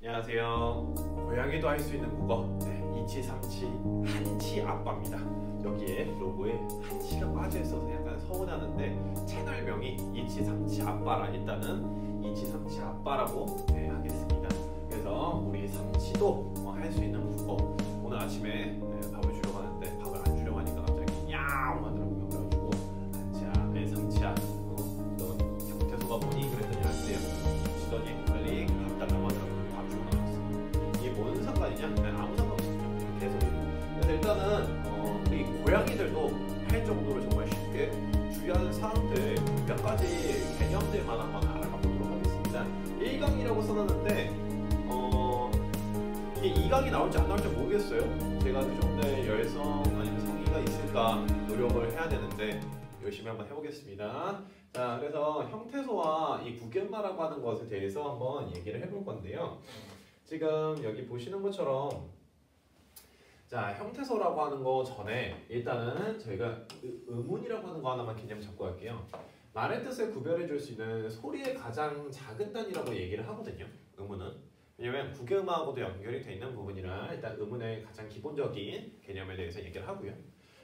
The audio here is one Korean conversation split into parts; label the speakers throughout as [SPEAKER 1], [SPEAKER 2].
[SPEAKER 1] 안녕하세요. 고양이도 할 수 있는 국어 이치, 삼치, 한치 아빠입니다. 여기에 로고에 한치가 빠져 있어서 약간 서운하는데 채널명이 이치, 삼치 아빠라 일단은 이치, 삼치 아빠라고 하겠습니다. 그래서 우리 삼치도 할 수 있는 국어. 오늘 아침에 밥을 주려고 하는데 밥을 안 주려고 하니까 갑자기 야옹 하더라고요. 그래가지고 한치야, 삼치야 너 형태소가 뭐니? 그랬더니 안 돼요. 주더니 빨리 밥 달라고 하더라고요. 뭔 상관이냐? 아무 상관없습니다. 계속. 그래서 일단은 이 고양이들도 할 정도로 정말 쉽게 주의하는 사항들 몇 가지 개념들만 한번 알아가 보도록 하겠습니다. 1강이라고 써놨는데 이게 2강이 나올지 안 나올지 모르겠어요. 제가 그 정도의 열성 아니면 성의가 있을까 노력을 해야 되는데 열심히 한번 해보겠습니다. 자, 그래서 형태소와 이 구견마라고 하는 것에 대해서 한번 얘기를 해볼 건데요. 지금 여기 보시는 것처럼 자, 형태소라고 하는 거 전에 일단은 저희가 음운이라고 하는 거 하나만 개념 잡고 갈게요. 말의 뜻을 구별해 줄 수 있는 소리의 가장 작은 단위라고 얘기를 하거든요. 음운은. 왜냐면 구견마하고도 연결이 돼 있는 부분이라 일단 음운의 가장 기본적인 개념에 대해서 얘기를 하고요.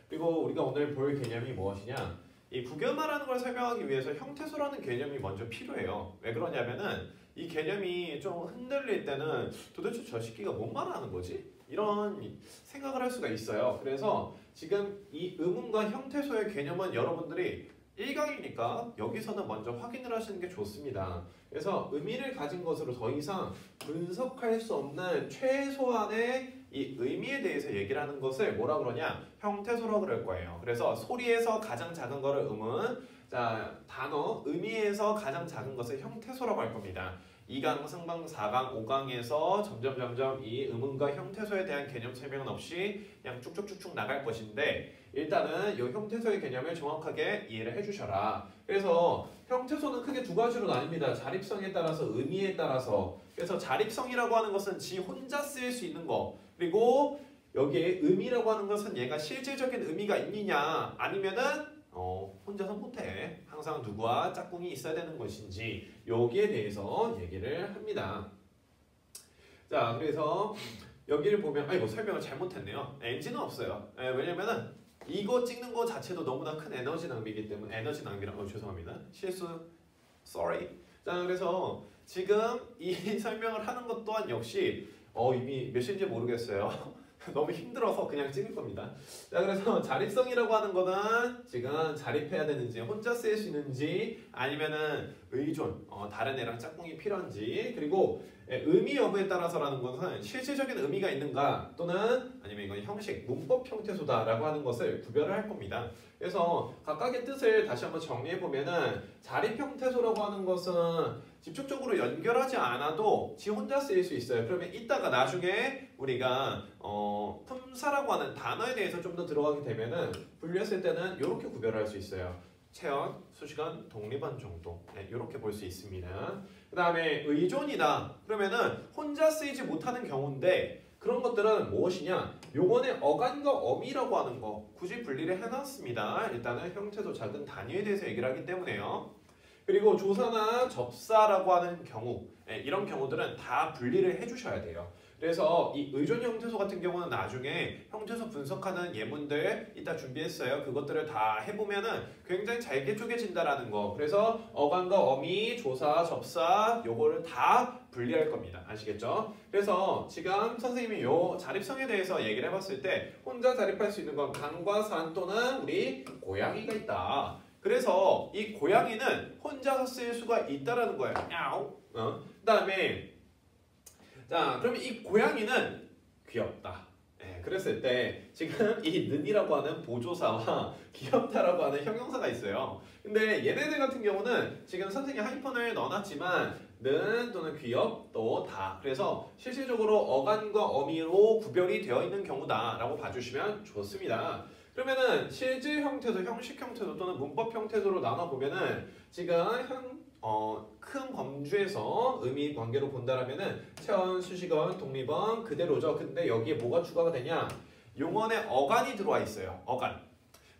[SPEAKER 1] 그리고 우리가 오늘 볼 개념이 무엇이냐? 이 구견마라는 걸 설명하기 위해서 형태소라는 개념이 먼저 필요해요. 왜 그러냐면은 이 개념이 좀 흔들릴 때는 도대체 저 새끼가 뭔 말하는 거지? 이런 생각을 할 수가 있어요. 그래서 지금 이 음운과 형태소의 개념은 여러분들이 1강이니까 여기서는 먼저 확인을 하시는 게 좋습니다. 그래서 의미를 가진 것으로 더 이상 분석할 수 없는 최소한의 이 의미에 대해서 얘기를 하는 것을 뭐라 그러냐? 형태소라고 그럴 거예요. 그래서 소리에서 가장 작은 거를 음운, 자, 단어, 의미에서 가장 작은 것을 형태소라고 할 겁니다. 2강, 상강, 4강, 5강에서 점점 이 음운과 형태소에 대한 개념 설명은 없이 그냥 쭉쭉쭉쭉 나갈 것인데 일단은 이 형태소의 개념을 정확하게 이해를 해주셔라. 그래서 형태소는 크게 두 가지로 나뉩니다. 자립성에 따라서 의미에 따라서. 그래서 자립성이라고 하는 것은 지 혼자 쓰일 수 있는 거. 그리고 여기에 의미라고 하는 것은 얘가 실질적인 의미가 있느냐 아니면은 혼자서 못해. 항상 누구와 짝꿍이 있어야 되는 것인지 여기에 대해서 얘기를 합니다. 자, 그래서 여기를 보면 아이고 설명을 잘못했네요. 엔진은 없어요. 왜냐면은 이거 찍는 거 자체도 너무나 큰 에너지 낭비이기 때문에 에너지 낭비라고 죄송합니다. 실수 sorry. 자, 그래서 지금 이 설명을 하는 것 또한 역시 이미 몇 시인지 모르겠어요. 너무 힘들어서 그냥 찍을 겁니다. 자, 그래서 자립성이라고 하는 거는 지금 자립해야 되는지 혼자 쓰일 수 있는지 아니면은 의존, 다른 애랑 짝꿍이 필요한지 그리고 의미 여부에 따라서라는 것은 실질적인 의미가 있는가 또는 아니면 이건 형식, 문법 형태소다라고 하는 것을 구별을 할 겁니다. 그래서 각각의 뜻을 다시 한번 정리해 보면은 자립 형태소라고 하는 것은 직접적으로 연결하지 않아도 지 혼자 쓰일 수 있어요. 그러면 이따가 나중에 우리가 품사라고 하는 단어에 대해서 좀 더 들어가게 되면은 분류했을 때는 이렇게 구별할 수 있어요. 체언, 수식어, 독립한 정도 이렇게 볼 수 있습니다. 그 다음에 의존이다. 그러면은 혼자 쓰이지 못하는 경우인데 그런 것들은 무엇이냐? 요번에 어간과 어미라고 하는 거 굳이 분리를 해놨습니다. 일단은 형태도 작은 단위에 대해서 얘기를 하기 때문에요. 그리고 조사나 접사라고 하는 경우 이런 경우들은 다 분리를 해주셔야 돼요. 그래서 이 의존 형태소 같은 경우는 나중에 형태소 분석하는 예문들 이따 준비했어요. 그것들을 다 해보면은 굉장히 잘게 쪼개진다라는 거. 그래서 어간과 어미, 조사, 접사 요거를 다 분리할 겁니다. 아시겠죠? 그래서 지금 선생님이 요 자립성에 대해서 얘기를 해봤을 때 혼자 자립할 수 있는 건 강과 산 또는 우리 고양이가 있다. 그래서 이 고양이는 혼자서 쓰일 수가 있다라는 거예요. 야옹. 그 다음에 자, 그러면 이 고양이는 귀엽다. 그랬을 때 지금 이 는이라고 하는 보조사와 귀엽다라고 하는 형용사가 있어요. 근데 얘네들 같은 경우는 지금 선생님이 하이픈을 넣어놨지만 는 또는 귀엽 또 다. 그래서 실질적으로 어간과 어미로 구별이 되어 있는 경우다라고 봐주시면 좋습니다. 그러면은 실질 형태소, 형식 형태소 또는 문법 형태소로 나눠보면은 지금 큰 범주에서 의미 관계로 본다라면은 체언, 수식어, 독립어 그대로죠. 근데 여기에 뭐가 추가가 되냐? 용언에 어간이 들어와 있어요. 어간.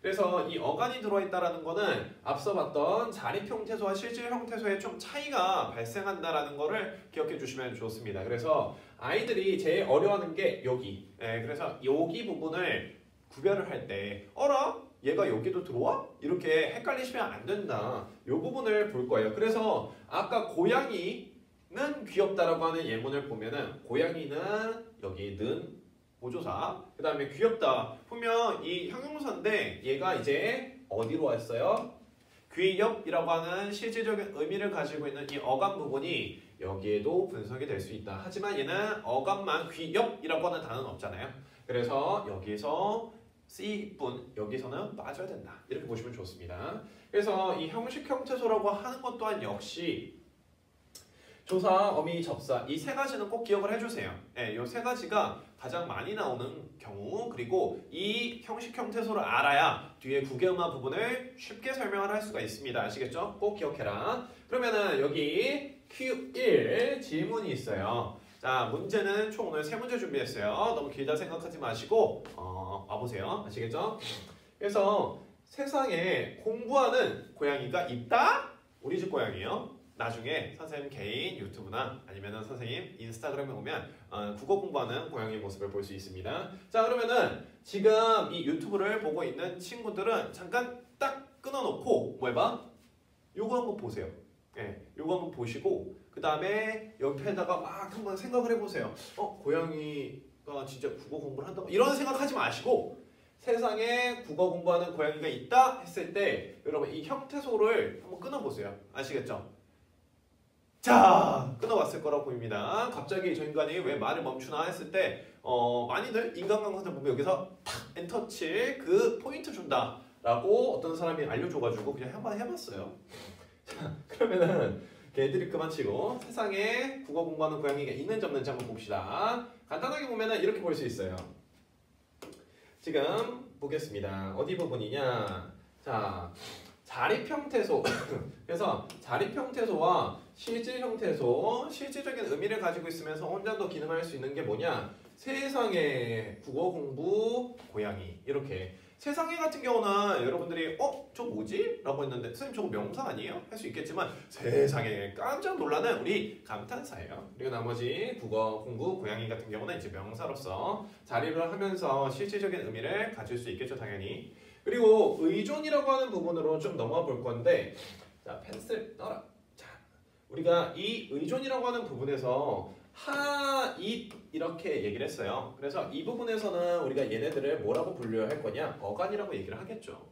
[SPEAKER 1] 그래서 이 어간이 들어있다라는 거는 앞서 봤던 자립 형태소와 실질 형태소에 좀 차이가 발생한다라는 거를 기억해 주시면 좋습니다. 그래서 아이들이 제일 어려워하는 게 여기. 그래서 여기 부분을 구별을 할 때 어라? 얘가 여기도 들어와? 이렇게 헷갈리시면 안 된다. 이 부분을 볼 거예요. 그래서 아까 고양이는 귀엽다라고 하는 예문을 보면은 고양이는 여기는 보조사, 그 다음에 귀엽다 보면 이 형용사인데 얘가 이제 어디로 왔어요? 귀엽이라고 하는 실질적인 의미를 가지고 있는 이 어감 부분이 여기에도 분석이 될 수 있다. 하지만 얘는 어감만 귀엽이라고 하는 단어는 없잖아요. 그래서 여기서 C뿐 여기서는 빠져야 된다. 이렇게 보시면 좋습니다. 그래서 이 형식 형태소라고 하는 것 또한 역시 조사, 어미, 접사 이 세 가지는 꼭 기억을 해주세요. 이 세 가지가 가장 많이 나오는 경우 그리고 이 형식 형태소를 알아야 뒤에 구개음화 부분을 쉽게 설명을 할 수가 있습니다. 아시겠죠? 꼭 기억해라. 그러면은 여기 Q1 질문이 있어요. 자, 문제는 총 오늘 3문제 준비했어요. 너무 길다 생각하지 마시고 와보세요. 아시겠죠? 그래서 세상에 공부하는 고양이가 있다? 우리 집 고양이요. 나중에 선생님 개인 유튜브나 아니면 선생님 인스타그램에 오면 국어 공부하는 고양이 모습을 볼 수 있습니다. 자, 그러면은 지금 이 유튜브를 보고 있는 친구들은 잠깐 딱 끊어놓고 뭐 해봐? 요거 한번 보세요. 요거 한번 보시고 그 다음에 옆에다가 막 한번 생각을 해보세요. 고양이가 진짜 국어 공부를 한다고 이런 생각하지 마시고 세상에 국어 공부하는 고양이가 있다 했을 때 여러분 이 형태소를 한번 끊어보세요. 아시겠죠? 자, 끊어봤을 거라고 보입니다. 갑자기 저 인간이 왜 말을 멈추나 했을 때 많이들 인간관계자 보면 여기서 탁 엔터치 그 포인트 준다 라고 어떤 사람이 알려줘가지고 그냥 한번 해봤어요. 자, 그러면은 걔들이 그만 치고 세상에 국어 공부하는 고양이가 있는지 없는지 한번 봅시다. 간단하게 보면은 이렇게 볼 수 있어요. 지금 보겠습니다. 어디 부분이냐? 자, 자립 형태소. 그래서 자립 형태소와 실질 형태소, 실질적인 의미를 가지고 있으면서 혼자도 기능할 수 있는 게 뭐냐? 세상에 국어 공부 고양이 이렇게. 세상에 같은 경우는 여러분들이 저 뭐지? 라고 했는데 선생님 저거 명사 아니에요? 할 수 있겠지만 세상에 깜짝 놀라는 우리 감탄사예요. 그리고 나머지 국어 공부 고양이 같은 경우는 이제 명사로서 자립을 하면서 실질적인 의미를 가질 수 있겠죠, 당연히. 그리고 의존이라고 하는 부분으로 좀 넘어가 볼 건데, 자, 펜슬 떠라. 자, 우리가 이 의존이라고 하는 부분에서 하잇 이렇게 얘기를 했어요. 그래서 이 부분에서는 우리가 얘네들을 뭐라고 분류할 거냐? 어간이라고 얘기를 하겠죠.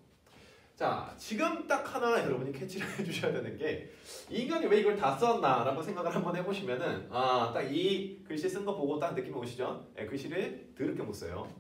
[SPEAKER 1] 자, 지금 딱 하나 여러분이 캐치를 해주셔야 되는 게 이 인간이 왜 이걸 다 썼나 라고 생각을 한번 해보시면은 딱 이 글씨 쓴 거 보고 딱 느낌이 오시죠? 글씨를 더럽게 못 써요.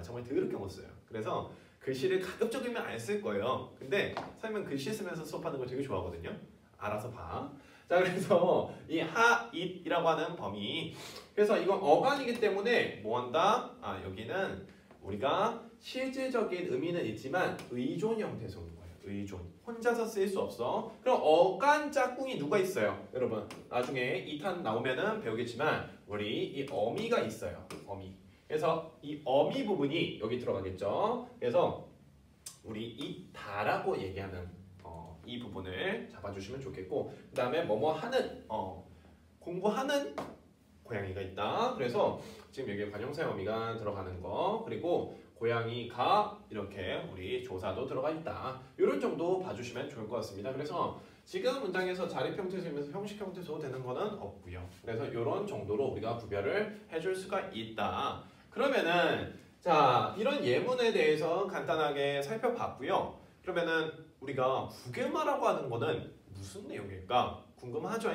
[SPEAKER 1] 정말 더럽게 못 써요. 그래서 글씨를 가급적이면 안 쓸 거예요. 근데 선생님은 글씨 쓰면서 수업하는 걸 되게 좋아하거든요. 알아서 봐. 자, 그래서 이 하잇이라고 하는 범위. 그래서 이건 어간이기 때문에 뭐 한다? 여기는 우리가 실질적인 의미는 있지만 의존 형태소인 거예요. 의존. 혼자서 쓸 수 없어. 그럼 어간 짝꿍이 누가 있어요? 여러분 나중에 2탄 나오면은 배우겠지만 우리 이 어미가 있어요. 어미. 그래서 이 어미 부분이 여기 들어가겠죠. 그래서 우리 있다라고 얘기하는 이 부분을 잡아주시면 좋겠고 그 다음에 뭐뭐 하는 공부하는 고양이가 있다. 그래서 지금 여기에 관용사 어미가 들어가는 거 그리고 고양이가 이렇게 우리 조사도 들어가 있다. 이런 정도 봐주시면 좋을 것 같습니다. 그래서 지금 문장에서 자립 형태소이면서 형식 형태소 되는 거는 없고요. 그래서 이런 정도로 우리가 구별을 해줄 수가 있다. 그러면은 자 이런 예문에 대해서 간단하게 살펴봤고요. 그러면은 우리가 국외마라고 하는 거는 무슨 내용일까 궁금하죠?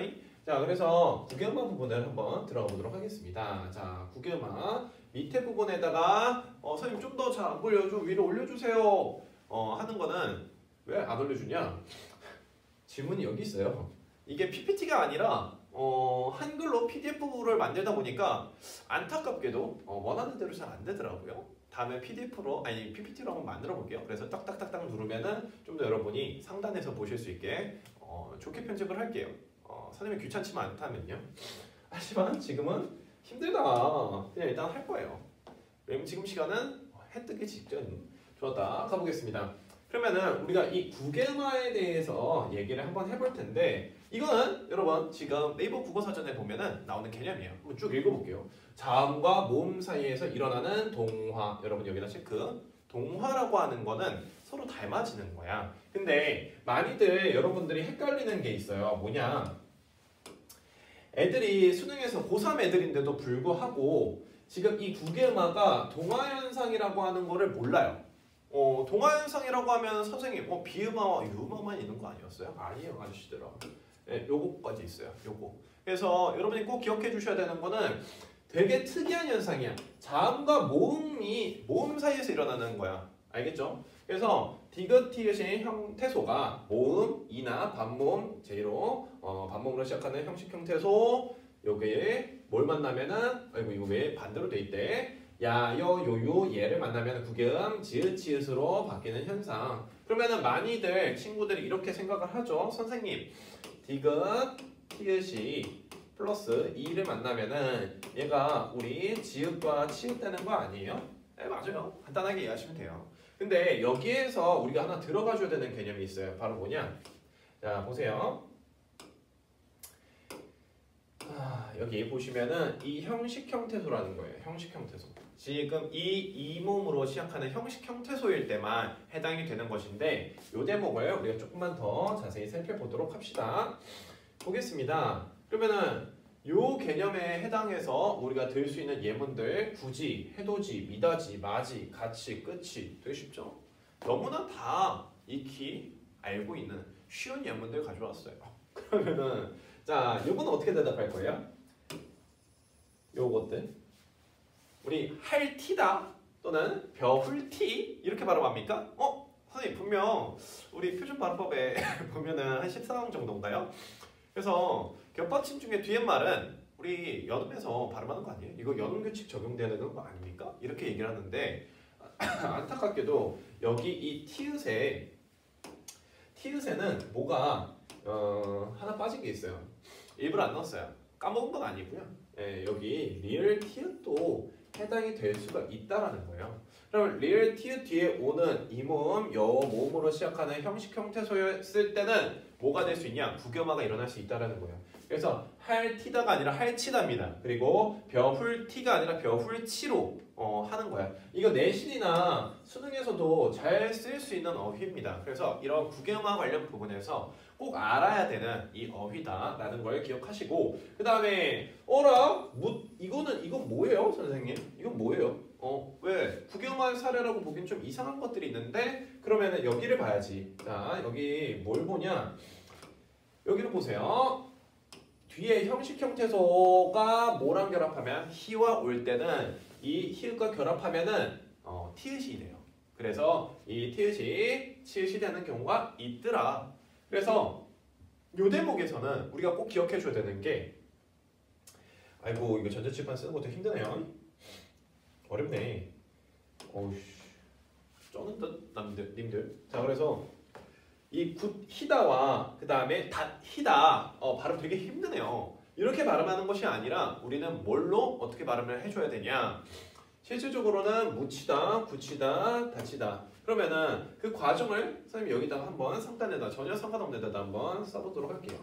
[SPEAKER 1] 자 그래서 국외마 부분을 한번 들어가 보도록 하겠습니다. 자 국외마 밑에 부분에다가 선생님 좀 더 잘 안 보여줘 위로 올려주세요 하는 거는 왜 안 올려주냐? 질문이 여기 있어요. 이게 PPT가 아니라 한글로 PDF를 만들다 보니까 안타깝게도 원하는 대로 잘 안 되더라고요. 다음에 PDF로 아니 PPT로 한번 만들어 볼게요. 그래서 딱딱딱딱 누르면은 좀 더 여러분이 상단에서 보실 수 있게 좋게 편집을 할게요. 선생님이 귀찮지만 않다면요. 하지만 지금은 힘들다. 그냥 일단 할 거예요. 왜냐면 지금 시간은 해 뜨기 직전. 좋았다. 가보겠습니다. 그러면은 우리가 이 구개마에 대해서 얘기를 한번 해볼 텐데 이거는 여러분 지금 네이버 국어사전에 보면은 나오는 개념이에요. 한번 쭉 읽어볼게요. 자음과 모음 사이에서 일어나는 동화. 여러분 여기다 체크. 동화라고 하는 거는 서로 닮아지는 거야. 근데 많이들 여러분들이 헷갈리는 게 있어요. 뭐냐? 애들이 수능에서 고3 애들인데도 불구하고 지금 이 구개마가 동화현상이라고 하는 거를 몰라요. 동화현상이라고 하면 선생님 비음화와 유음화만 있는 거 아니었어요? 아니에요 아저씨들아. 네, 요거까지 있어요. 요거. 그래서 여러분이 꼭 기억해 주셔야 되는 거는 되게 특이한 현상이야. 자음과 모음 사이에서 일어나는 거야. 알겠죠? 그래서 디귿 티귿의 형태소가 모음, 이나 반모음, 제로 반모음으로 시작하는 형식 형태소 여기에 뭘 만나면은 아이고 이거 왜 반대로 돼 있대? 야, 여, 요, 얘를 만나면 구개음, 지읒, 치읒으로 바뀌는 현상. 그러면은 많이들 친구들이 이렇게 생각을 하죠. 선생님, 디귿, 티귿이 플러스 2를 만나면은 얘가 우리 지읒과 치읒 되는 거 아니에요? 네, 맞아요. 간단하게 이해하시면 돼요. 근데 여기에서 우리가 하나 들어가줘야 되는 개념이 있어요. 바로 뭐냐? 자, 보세요. 여기 보시면은 이 형식 형태소라는 거예요. 형식 형태소. 지금 이 모음으로 시작하는 형식 형태소일 때만 해당이 되는 것인데 이 대목을 우리가 조금만 더 자세히 살펴보도록 합시다. 보겠습니다. 그러면은 요 개념에 해당해서 우리가 들 수 있는 예문들 구지, 해도지, 미다지, 마지, 가치, 끝이 되게 쉽죠? 너무나 다 익히 알고 있는 쉬운 예문들 가져왔어요. 그러면은 자, 요거는 어떻게 대답할 거예요? 요것들 우리 할티다 또는 벼훌티 이렇게 발음합니까? 선생님 분명 우리 표준 발음법에 보면은 한 14강 정도인가요? 그래서 겹받침 중에 뒤에 말은 우리 연음에서 발음하는 거 아니에요? 이거 연음 규칙 적용되는 거 아닙니까? 이렇게 얘기를 하는데 안타깝게도 여기 이 티읕에는 뭐가 하나 빠진 게 있어요. 일부러 안 넣었어요. 까먹은 건 아니고요. 예, 여기 리을 티읕도 해당이 될 수가 있다라는 거예요. 그럼 리을 티읕 뒤에 오는 이 모음, 여 모음으로 시작하는 형식 형태소였을 때는 뭐가 될 수 있냐? 구겸화가 일어날 수 있다라는 거예요. 그래서 할티다가 아니라 할치다입니다. 그리고 벼훌티가 아니라 벼훌치로 하는 거야. 이거 내신이나 수능에서도 잘 쓸 수 있는 어휘입니다. 그래서 이런 구겸화 관련 부분에서 꼭 알아야 되는 이 어휘다라는 걸 기억하시고 그 다음에 이건 뭐예요 선생님? 이건 뭐예요? 왜? 구경할 사례라고 보기엔 좀 이상한 것들이 있는데 그러면은 여기를 봐야지. 자, 여기 뭘 보냐? 여기를 보세요. 뒤에 형식 형태소가 뭐랑 결합하면 히와 올 때는 이 히읗과 결합하면은 티읕이 돼요. 그래서 이 티읕이 치읒이 되는 경우가 있더라. 그래서 요 대목에서는 우리가 꼭 기억해 줘야 되는 게 아이고 이거 전자칠판 쓰는 것도 힘드네요. 어렵네. 어우씨 쩌는 듯 님들. 자 그래서 이 히다와 그 다음에 히다 발음 되게 힘드네요. 이렇게 발음하는 것이 아니라 우리는 뭘로 어떻게 발음을 해줘야 되냐? 실질적으로는 묻히다, 굳히다, 닫히다. 그러면은 그 과정을 선생님 여기다가 한번 상단에다 전혀 상관없는 데다 한번 써보도록 할게요.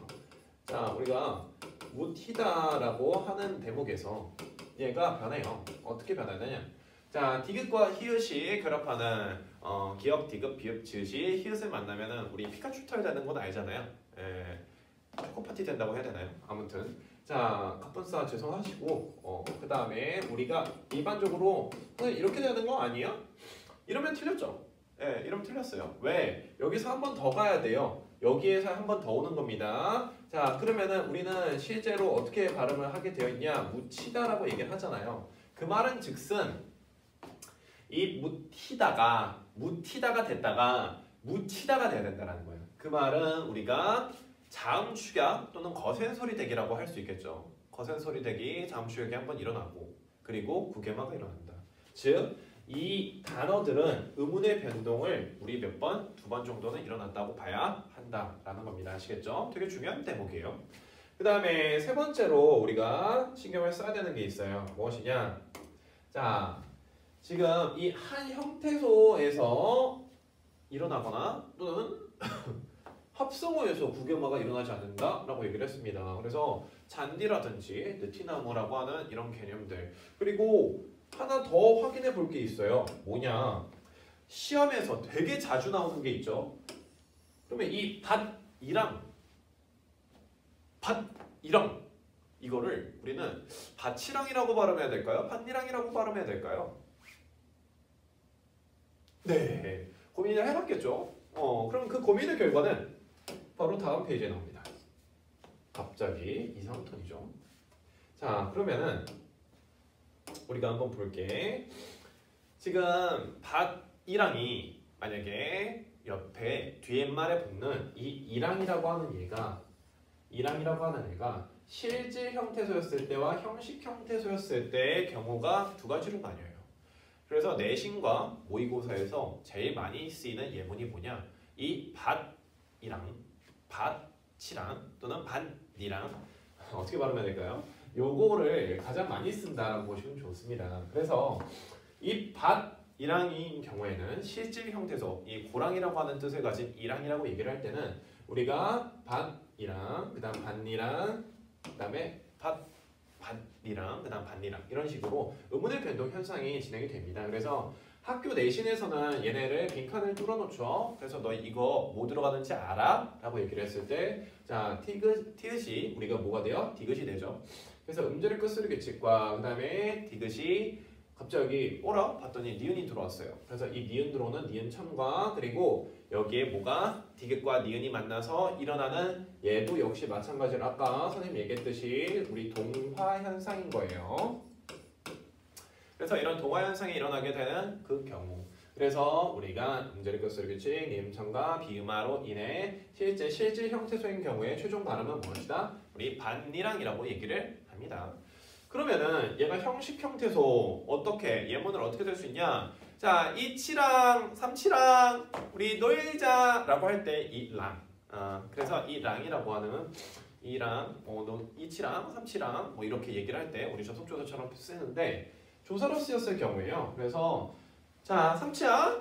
[SPEAKER 1] 자 우리가 묻히다라고 하는 대목에서 얘가 변해요. 어떻게 변하느냐? 자 디귿과 히읗이 결합하는 기역, 디귿, 비읍, 지읒이 히읗을 만나면은 우리 피카츄 털 되는 건 알잖아요. 초코파티 된다고 해야 되나요? 아무튼 자 갑분싸 죄송하시고 그 다음에 우리가 일반적으로 이렇게 되는 거 아니에요? 이러면 틀렸죠? 이러면 틀렸어요. 왜? 여기서 한 번 더 가야 돼요. 여기에서 한 번 더 오는 겁니다. 자 그러면은 우리는 실제로 어떻게 발음을 하게 되어 있냐? 묻히다라고 얘기를 하잖아요. 그 말은 즉슨 이 묻히다가 됐다가 묻히다가 돼야 된다는 거예요. 그 말은 우리가 자음 축약 또는 거센 소리 대기라고 할 수 있겠죠. 거센 소리 대기, 자음 축약이 한번 일어나고 그리고 구개마가 일어난다. 즉 이 단어들은 음운의 변동을 우리 몇 번? 2번 정도는 일어난다고 봐야 한다라는 겁니다. 아시겠죠? 되게 중요한 대목이에요. 그 다음에 세 번째로 우리가 신경을 써야 되는 게 있어요. 무엇이냐? 자, 지금 이 한 형태소에서 일어나거나 또는 합성어에서 구개마가 일어나지 않는다라고 얘기를 했습니다. 그래서 잔디라든지 느티나무라고 하는 이런 개념들. 그리고 하나 더 확인해 볼 게 있어요. 뭐냐? 시험에서 되게 자주 나오는 게 있죠. 그러면 이 밭이랑 이거를 우리는 밭이랑이라고 발음해야 될까요? 밭이랑이라고 발음해야 될까요? 네, 고민을 해봤겠죠. 그럼 그 고민의 결과는 바로 다음 페이지에 나옵니다. 갑자기 이상한 톤이죠. 자, 그러면은 우리가 한번 볼게. 지금 밭이랑이 만약에 옆에 뒷말에 붙는 이 이랑이라고 하는 얘가 실질 형태소였을 때와 형식 형태소였을 때의 경우가 두 가지로 나뉘어요. 그래서 내신과 모의고사에서 제일 많이 쓰이는 예문이 뭐냐? 이 밭이랑 또는 밭이랑 어떻게 발음해야 될까요? 요거를 가장 많이 쓴다라고 보시면 좋습니다. 그래서 이 밭이랑인 경우에는 실질 형태소, 이 고랑이라고 하는 뜻을 가진 이랑이라고 얘기를 할 때는 우리가 밭이랑, 그다음 밭이랑, 그다음에 밭이랑, 그다음 밭이랑 이런 식으로 의문의 변동 현상이 진행이 됩니다. 그래서 학교 내신에서는 얘네를 빈칸을 뚫어놓죠. 그래서 너 이거 뭐 들어가는지 알아? 라고 얘기를 했을 때, 자, 티귿이 우리가 뭐가 돼요? 디귿이 되죠. 그래서 음절의 끝소리 규칙과 그 다음에 디귿이 갑자기 오라 봤더니 니은이 들어왔어요. 그래서 이 니은 들어오는 니은 첨과 그리고 여기에 뭐가 디귿과 니은이 만나서 일어나는 얘도 역시 마찬가지로 아까 선생님 얘기했듯이 우리 동화 현상인 거예요. 그래서 이런 동화 현상이 일어나게 되는 그 경우, 그래서 우리가 음절의 끝소리 규칙, 니은 첨과 비음화로 인해 실질 형태소인 경우에 최종 발음은 무엇이다? 우리 밭이랑이라고 얘기를 합니다. 그러면은 얘가 형식 형태소 어떻게 예문을 어떻게 될 수 있냐? 자, 이치랑 삼치랑 우리 놀자라고 할 때 이 랑. 그래서 이 랑이라고 하는 이랑 이치랑 삼치랑 뭐 이렇게 얘기를 할 때 우리 접속조사처럼 쓰는데 조사로 쓰였을 경우에요. 그래서 자, 삼치야,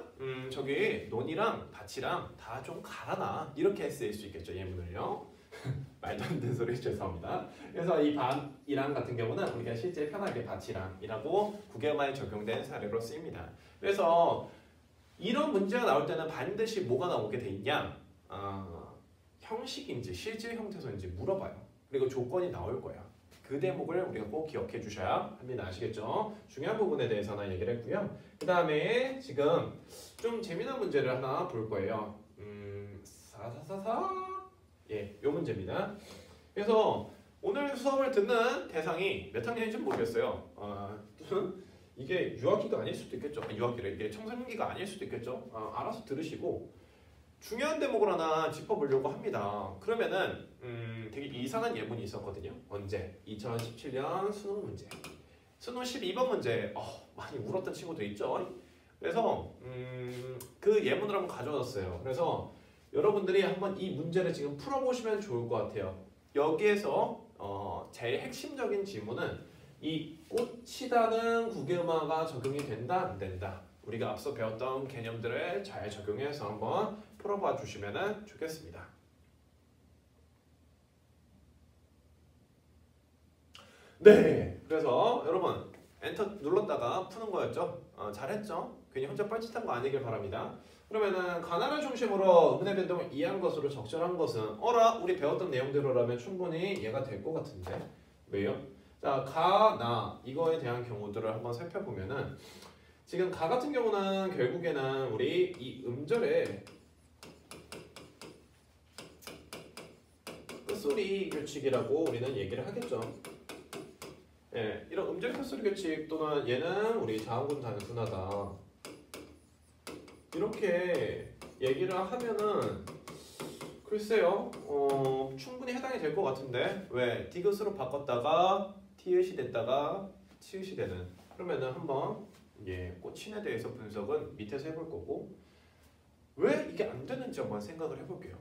[SPEAKER 1] 저기 논이랑 밭이랑 다 좀 갈아놔 이렇게 쓰일 수 있겠죠, 예문을요. 말도 안 되는 소리 죄송합니다. 그래서 이 밭이랑 같은 경우는 우리가 실제 편하게 밭이랑이라고 국어에만 적용된 사례로 쓰입니다. 그래서 이런 문제가 나올 때는 반드시 뭐가 나오게 돼 있냐? 형식인지 실질 형태소인지 물어봐요. 그리고 조건이 나올 거야. 그 대목을 우리가 꼭 기억해 주셔야 합니다. 아시겠죠? 중요한 부분에 대해서는 얘기를 했고요. 그 다음에 지금 좀 재미난 문제를 하나 볼 거예요. 예, 요 문제입니다. 그래서 오늘 수업을 듣는 대상이 몇 학년인지 모르겠어요. 이게 유아기가 아닐 수도 있겠죠. 유아기래. 이게 청소년기가 아닐 수도 있겠죠. 알아서 들으시고 중요한 대목을 하나 짚어보려고 합니다. 그러면은 되게 이상한 예문이 있었거든요. 언제? 2017년 수능 문제. 수능 12번 문제. 많이 울었던 친구도 있죠. 그래서 그 예문을 한번 가져왔어요. 그래서 여러분들이 한번 이 문제를 지금 풀어보시면 좋을 것 같아요. 여기에서 제일 핵심적인 질문은 이 꽃이라는 국어음화가 적용이 된다 안 된다. 우리가 앞서 배웠던 개념들을 잘 적용해서 한번 풀어봐 주시면 좋겠습니다. 네, 그래서 여러분 엔터 눌렀다가 푸는 거였죠? 잘했죠? 괜히 혼자 뻘짓한 거 아니길 바랍니다. 그러면은 가나를 중심으로 음의 변동을 이해한 것으로 적절한 것은 우리 배웠던 내용대로라면 충분히 이해가 될 것 같은데 왜요? 자, 가나 이거에 대한 경우들을 한번 살펴보면은 지금 가 같은 경우는 결국에는 우리 이 음절의 끝소리 규칙이라고 우리는 얘기를 하겠죠. 예, 이런 음절 끝소리 규칙 또는 얘는 우리 자음군 단순하다 이렇게 얘기를 하면은 글쎄요, 충분히 해당이 될 것 같은데 왜 디귿으로 바꿨다가 티읕이 됐다가 치읕이 되는 그러면은 한번 꽃인에 대해서 분석은 밑에서 해볼 거고 왜 이게 안 되는지 한번 생각을 해볼게요.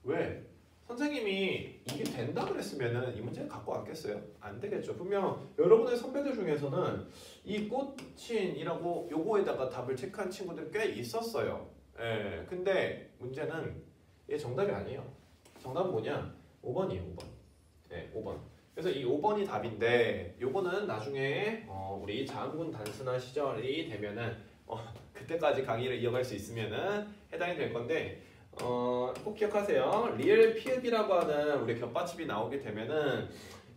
[SPEAKER 1] 왜? 선생님이 이게 된다 그랬으면은 이 문제를 갖고 왔겠어요? 안 되겠죠. 분명 여러분의 선배들 중에서는 이 꽃인이라고 요거에다가 답을 체크한 친구들 꽤 있었어요. 예, 근데 문제는 이게 정답이 아니에요. 정답은 뭐냐? 5번이에요, 5번. 네, 5번. 그래서 이 5번이 답인데 요거는 나중에 우리 자음군 단순화 시절이 되면은 그때까지 강의를 이어갈 수 있으면은 해당이 될 건데 꼭 기억하세요. 리을 피읍이라고 하는 우리 겹받침이 나오게 되면은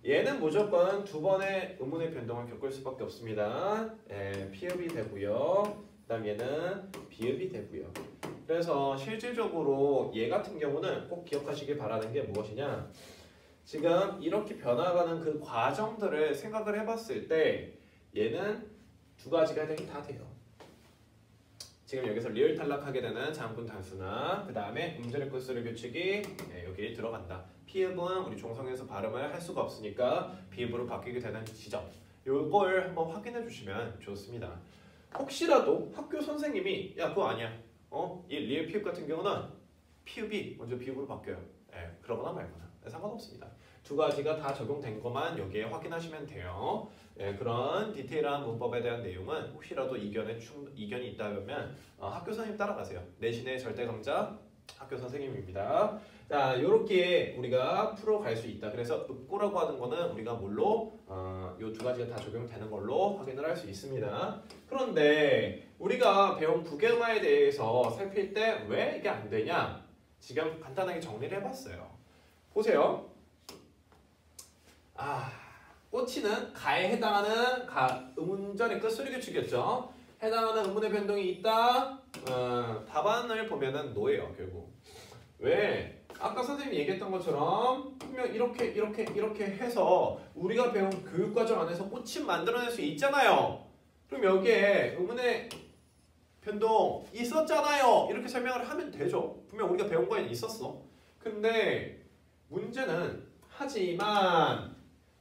[SPEAKER 1] 얘는 무조건 두 번의 의문의 변동을 겪을 수밖에 없습니다. 예, 피읍이 되고요. 그다음 얘는 비읍이 되고요. 그래서 실질적으로 얘 같은 경우는 꼭 기억하시길 바라는 게 무엇이냐? 지금 이렇게 변화가는 그 과정들을 생각을 해봤을 때 얘는 두 가지가 해당이 다 돼요. 지금 여기서 리을 탈락하게 되는 자음군 단순화, 그 다음에 음절의 끝소리 규칙이 여기 들어간다. 피읍은 우리 종성에서 발음을 할 수가 없으니까 비읍으로 바뀌게 되는 지점. 요걸 한번 확인해 주시면 좋습니다. 혹시라도 학교 선생님이 야 그거 아니야. 이 리을 피읍 같은 경우는 피읍이 먼저 비읍으로 바뀌어요. 그러거나 말거나 상관없습니다. 두 가지가 다 적용된 것만 여기에 확인하시면 돼요. 그런 디테일한 문법에 대한 내용은 혹시라도 이견이 있다면 학교 선생님 따라가세요. 내신의 절대 강자 학교 선생님입니다. 자, 이렇게 우리가 풀어갈 수 있다. 그래서 읍고라고 하는 거는 우리가 뭘로 이 두 가지가 다 적용되는 걸로 확인을 할 수 있습니다. 그런데 우리가 배운 국영화에 대해서 살필 때 왜 이게 안 되냐? 지금 간단하게 정리를 해봤어요. 보세요. 꼬치는 가에 해당하는 음운전의 끝소리 규칙이었죠. 해당하는 음운의 변동이 있다. 답안을 보면은 노예요, 결국. 왜? 아까 선생님이 얘기했던 것처럼 분명 이렇게 해서 우리가 배운 교육과정 안에서 꽃을 만들어낼 수 있잖아요. 그럼 여기에 음운의 변동 있었잖아요. 이렇게 설명을 하면 되죠. 분명 우리가 배운 거에는 있었어. 근데 문제는 하지만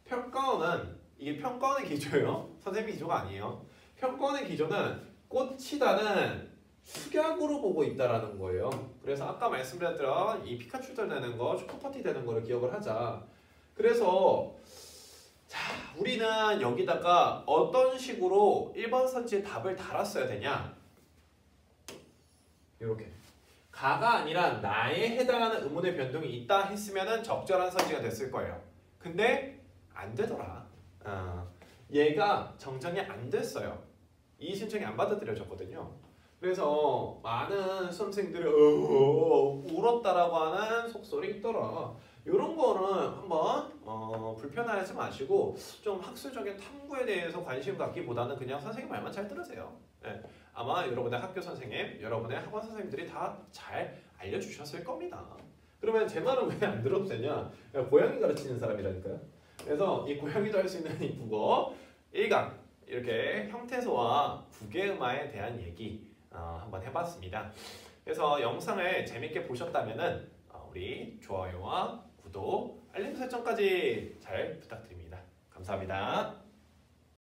[SPEAKER 1] 평가원은 이게 평가원의 기조예요. 선생님 기조가 아니에요. 평가원의 기조는 꽂히다는 축약으로 보고 있다라는 거예요. 그래서 아까 말씀드렸던 이 피카츄들 되는 거, 초코파티 되는 거를 기억을 하자. 그래서 자, 우리는 여기다가 어떤 식으로 1번 선지에 답을 달았어야 되냐? 이렇게. 가가 아니라 나에 해당하는 의문의 변동이 있다 했으면 적절한 선지가 됐을 거예요. 근데 안 되더라. 얘가 정정이 안 됐어요. 이 신청이 안 받아들여졌거든요. 그래서 많은 수험생들이 울었다라고 하는 속설이 있더라. 이런 거는 한번 불편해하지 마시고 좀 학술적인 탐구에 대해서 관심 갖기보다는 그냥 선생님 말만 잘 들으세요. 아마 여러분의 학교 선생님, 여러분의 학원 선생님들이 다 잘 알려주셨을 겁니다. 그러면 제 말은 왜 안 들어도 되냐? 고양이 가르치는 사람이라니까요. 그래서 이 고양이도 할 수 있는 이 국어 1강 이렇게 형태소와 국외음화에 대한 얘기 한번 해봤습니다. 그래서 영상을 재밌게 보셨다면 우리 좋아요와 구독, 알림 설정까지 잘 부탁드립니다. 감사합니다.